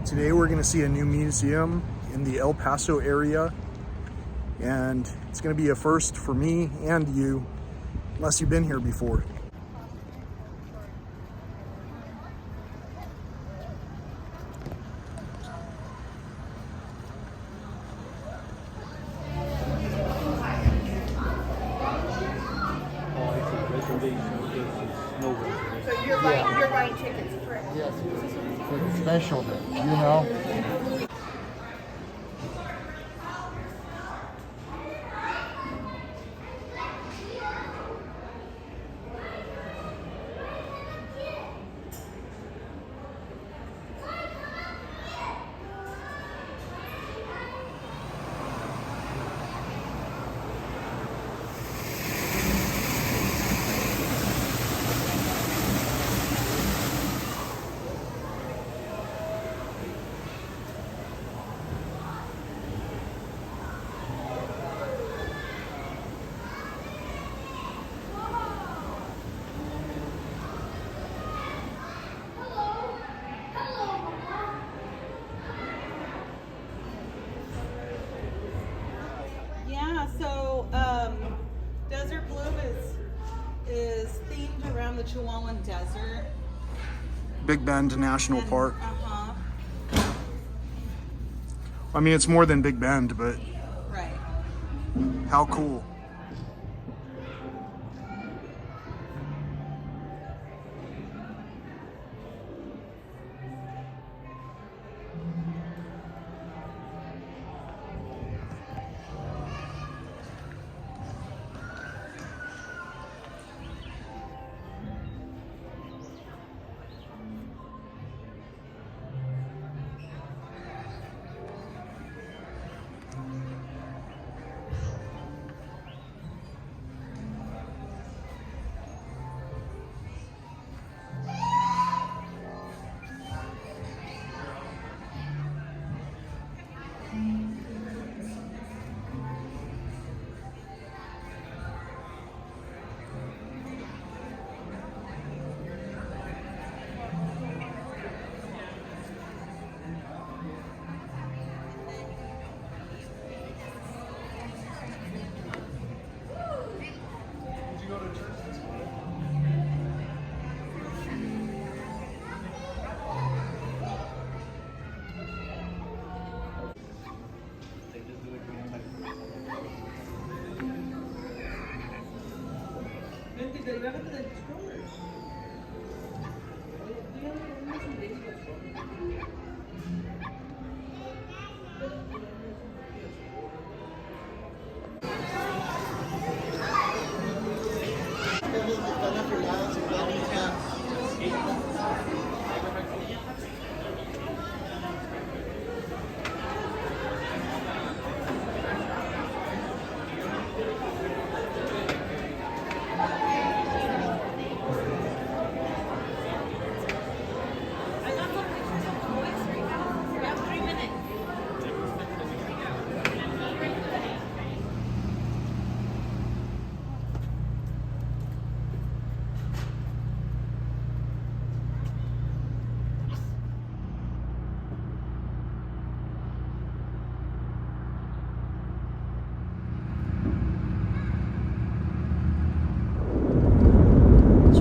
Today we're going to see a new museum in the El Paso area, and it's going to be a first for me and you, unless you've been here before. So you're buying tickets, correct? Yes, for the special day, you know? So Desert Bloom is themed around the Chihuahuan Desert. Big Bend National Park. Uh-huh. I mean, it's more than Big Bend, but Right. how cool.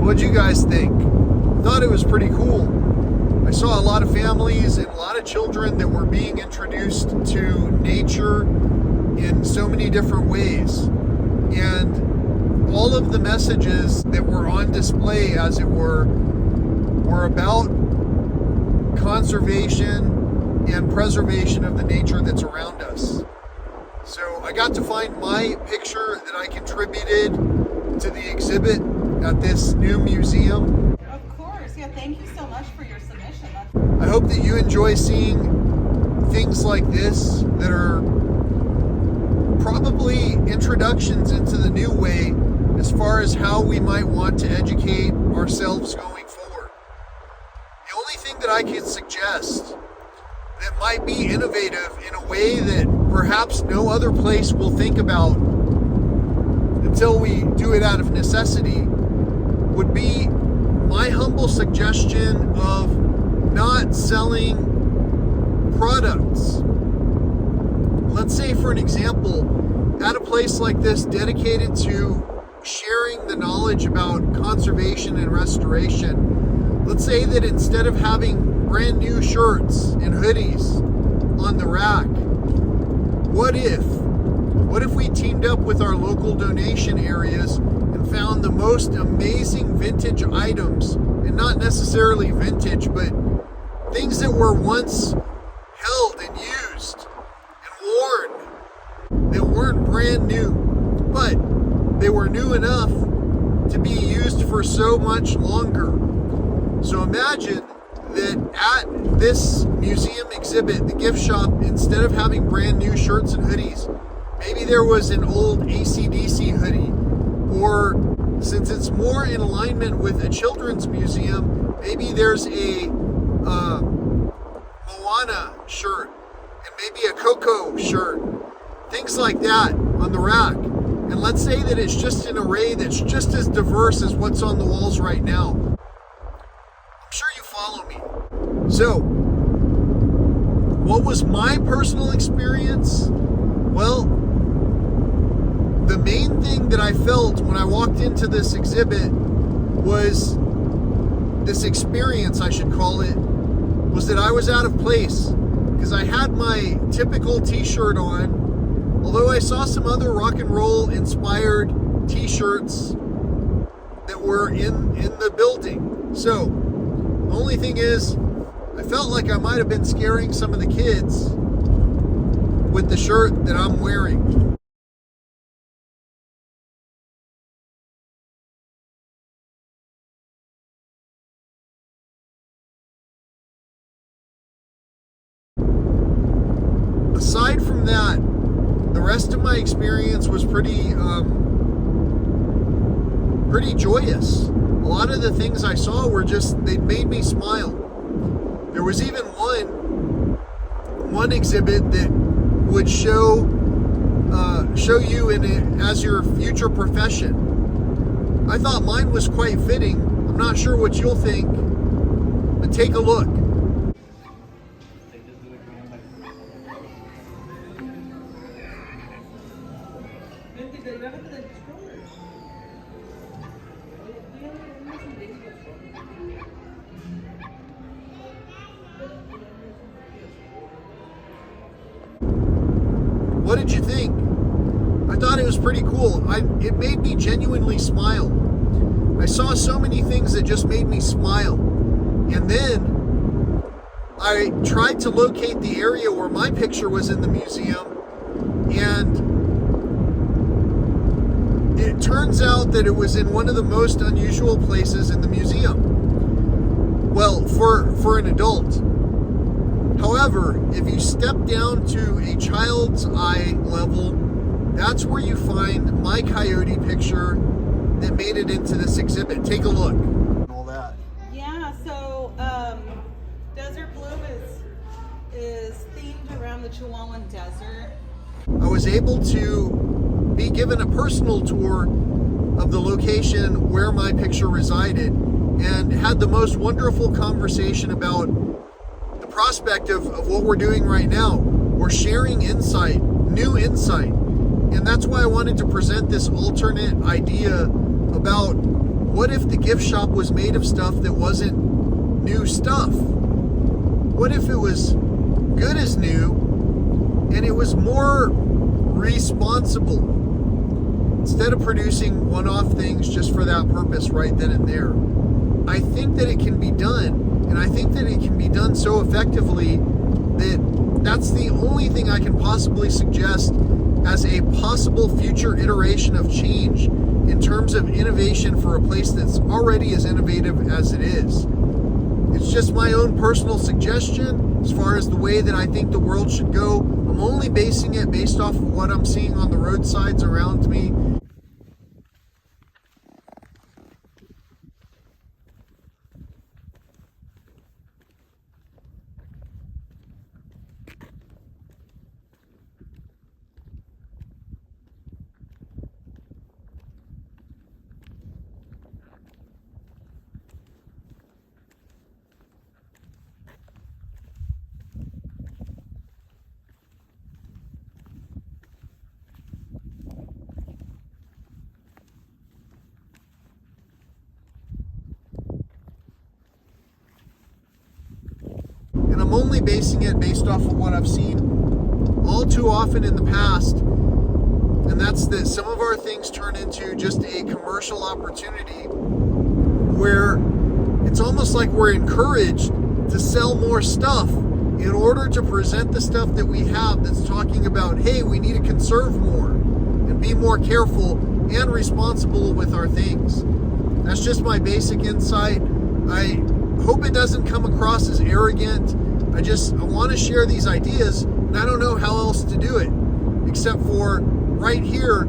What'd you guys think? I thought it was pretty cool. I saw a lot of families and a lot of children that were being introduced to nature in so many different ways. And all of the messages that were on display, as it were about conservation and preservation of the nature that's around us. So I got to find my picture that I contributed to the exhibit at this new museum. Of course. Yeah, thank you so much for your submission. I hope that you enjoy seeing things like this that are probably introductions into the new way as far as how we might want to educate ourselves going forward. The only thing that I can suggest that might be innovative in a way that perhaps no other place will think about until we do it out of necessity would be my humble suggestion of not selling products. Let's say, for an example, at a place like this dedicated to sharing the knowledge about conservation and restoration, let's say that instead of having brand new shirts and hoodies on the rack, what if we teamed up with our local donation areas and found the most amazing vintage items, and not necessarily vintage, but things that were once held and used and worn, that weren't brand new, but they were new enough to be used for so much longer. So imagine that at this museum exhibit, the gift shop, instead of having brand new shirts and hoodies, maybe there was an old AC/DC hoodie, or since it's more in alignment with a children's museum, maybe there's a Moana shirt and maybe a Coco shirt, things like that on the rack. And let's say that it's just an array that's just as diverse as what's on the walls right now. I'm sure you follow me. So, what was my personal experience? Well, the main thing that I felt when I walked into this exhibit was, this experience, I should call it, was that I was out of place, because I had my typical t-shirt on, although I saw some other rock and roll inspired t-shirts that were in the building. So the only thing is, I felt like I might have been scaring some of the kids with the shirt that I'm wearing. Aside from that, the rest of my experience was pretty joyous. A lot of the things I saw were just, they made me smile. There was even one exhibit that would show you in it as your future profession. I thought mine was quite fitting. I'm not sure what you'll think, but take a look. What did you think? I thought it was pretty cool. It made me genuinely smile. I saw so many things that just made me smile. And then I tried to locate the area where my picture was in the museum, and it turns out that it was in one of the most unusual places in the museum. Well, for an adult. However, if you step down to a child's eye level, that's where you find my coyote picture that made it into this exhibit. Take a look. All that. Yeah, so Desert Bloom is themed around the Chihuahuan Desert. I was able to be given a personal tour of the location where my picture resided, and had the most wonderful conversation about the prospect of what we're doing right now. We're sharing insight, new insight. And that's why I wanted to present this alternate idea about, what if the gift shop was made of stuff that wasn't new stuff? What if it was good as new and it was more responsible, instead of producing one-off things just for that purpose right then and there? I think that it can be done. And I think that it can be done so effectively that that's the only thing I can possibly suggest as a possible future iteration of change in terms of innovation for a place that's already as innovative as it is. It's just my own personal suggestion as far as the way that I think the world should go. I'm only basing it based off of what I'm seeing on the roadsides around me. I'm only basing it based off of what I've seen all too often in the past. And that's that some of our things turn into just a commercial opportunity where it's almost like we're encouraged to sell more stuff in order to present the stuff that we have that's talking about, hey, we need to conserve more and be more careful and responsible with our things. That's just my basic insight. I hope it doesn't come across as arrogant. I want to share these ideas, and I don't know how else to do it except for right here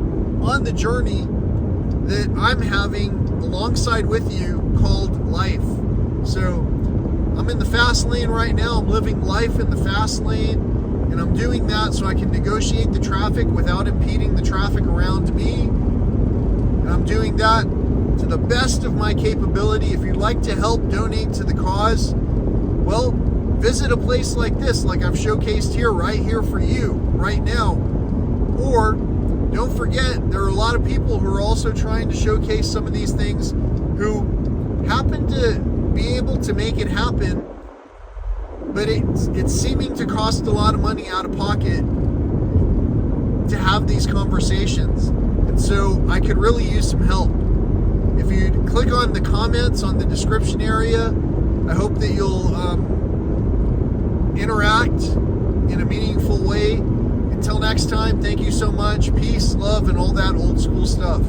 on the journey that I'm having alongside with you called life. So I'm in the fast lane right now. I'm living life in the fast lane, and I'm doing that so I can negotiate the traffic without impeding the traffic around me. And I'm doing that to the best of my capability. If you'd like to help donate to the cause, well, visit a place like this, like I've showcased here, right here for you, right now. Or don't forget, there are a lot of people who are also trying to showcase some of these things who happen to be able to make it happen, but it's seeming to cost a lot of money out of pocket to have these conversations. And so I could really use some help. If you'd click on the comments on the description area, I hope that you'll interact in a meaningful way. Until next time, thank you so much. Peace, love, and all that old school stuff.